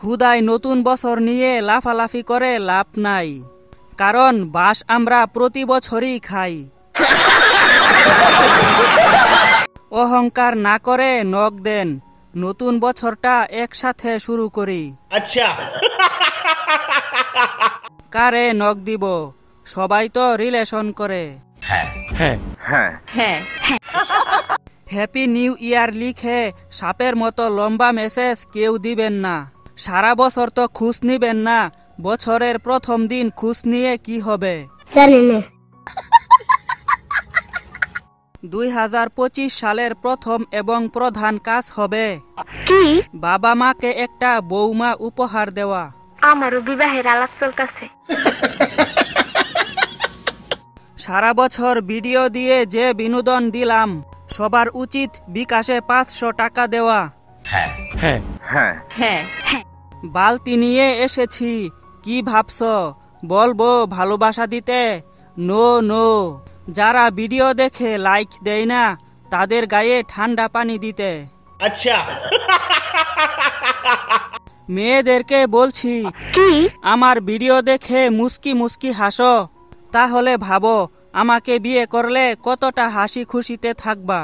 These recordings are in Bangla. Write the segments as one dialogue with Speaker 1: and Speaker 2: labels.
Speaker 1: হুদাই নতুন বছর নিয়ে লাফালাফি করে লাভ নাই, কারণ বাঁশ আমরা প্রতি বছরই খাই। অহংকার না করে নখ দেন, নতুন বছরটা একসাথে শুরু করি।
Speaker 2: আচ্ছা,
Speaker 1: কারে নখ দিব? সবাই তো রিলেশন করে। হ্যাপি নিউ ইয়ার লিখে সাপের মতো লম্বা মেসেজ কেউ দিবেন না। সারা বছর তো খুশ নিবেন না, বছরের প্রথম দিন খুশ নিয়ে কি হবে? 2025 সালের প্রথম এবং প্রধান কাজ হবে
Speaker 3: কি?
Speaker 1: বাবা মাকে একটা বৌমা উপহার দেওয়া।
Speaker 3: আমারও বিবাহের আলাপ চলতেছে।
Speaker 1: সারা বছর ভিডিও দিয়ে যে বিনোদন দিলাম, সবার উচিত বিকাশে 500 টাকা দেওয়া। বালতি নিয়ে এসেছি, কি ভাবছ বলবো ভালোবাসা দিতে? নো নো, যারা ভিডিও দেখে লাইক দেয় না তাদের গায়ে ঠান্ডা পানি দিতে।
Speaker 2: আচ্ছা,
Speaker 1: মেয়েদেরকে বলছি,
Speaker 3: কি?
Speaker 1: আমার ভিডিও দেখে মুস্কি মুস্কি হাসো, তাহলে ভাবো আমাকে বিয়ে করলে কতটা হাসি খুশিতে থাকবা।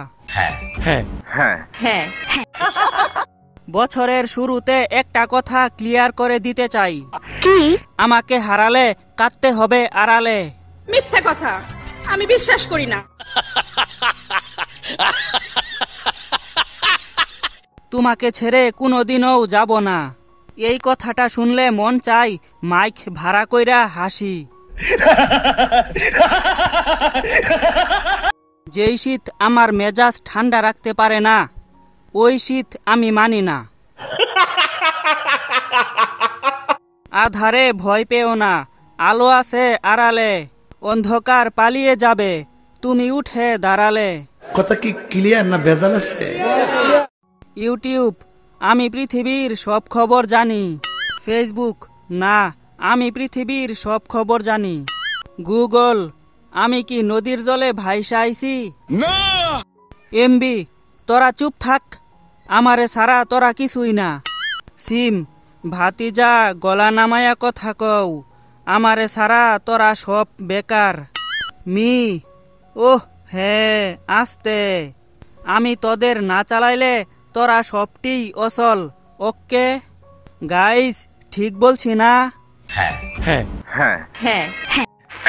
Speaker 1: বছরের শুরুতে একটা কথা ক্লিয়ার করে দিতে চাই,
Speaker 3: কি?
Speaker 1: আমাকে হারালে কাঁদতে হবে আড়ালে।
Speaker 4: মিথ্যা কথা, আমি বিশ্বাস করি না।
Speaker 1: তোমাকে ছেড়ে কোনোদিনও যাব না। এই কথাটা শুনলে মন চাই মাইক ভাড়া কইরা হাসি। যেই শীত আমার মেজাজ ঠান্ডা রাখতে পারে না, ওই শীত আমি মানি না। আধারে ভয় পেও না, আলো আছে আড়ালে, অন্ধকার পালিয়ে যাবে তুমি উঠে দাঁড়ালে।
Speaker 5: কথা কি ক্লিয়ার না ভেজাল আছে?
Speaker 1: ইউটিউব, আমি পৃথিবীর সব খবর জানি। ফেসবুক, না আমি পৃথিবীর সব খবর জানি। গুগল, আমি কি নদীর জলে ভাইসা আইছি? এমবি, তোরা চুপ থাক, আমারে সারা তোরা কিছুই না। সিম, ভাতিজা গলা নামায়া কথা কও, আমারে সারা তোরা সব বেকার। মি, ওহ হ্যাঁ আস্তে, আমি তোদের না চালাইলে তোরা সবটি অসল। ওকে গাইস, ঠিক বলছি না?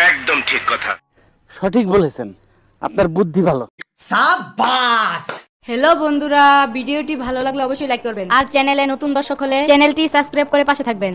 Speaker 2: একদম ঠিক কথা।
Speaker 6: সঠিক বলেছেন, আপনার বুদ্ধি ভালো।
Speaker 2: সাবাস।
Speaker 7: হ্যালো বন্ধুরা, ভিডিওটি ভালো লাগলে অবশ্যই লাইক করবেন, আর চ্যানেলে নতুন দর্শক হলে চ্যানেলটি সাবস্ক্রাইব করে পাশে থাকবেন।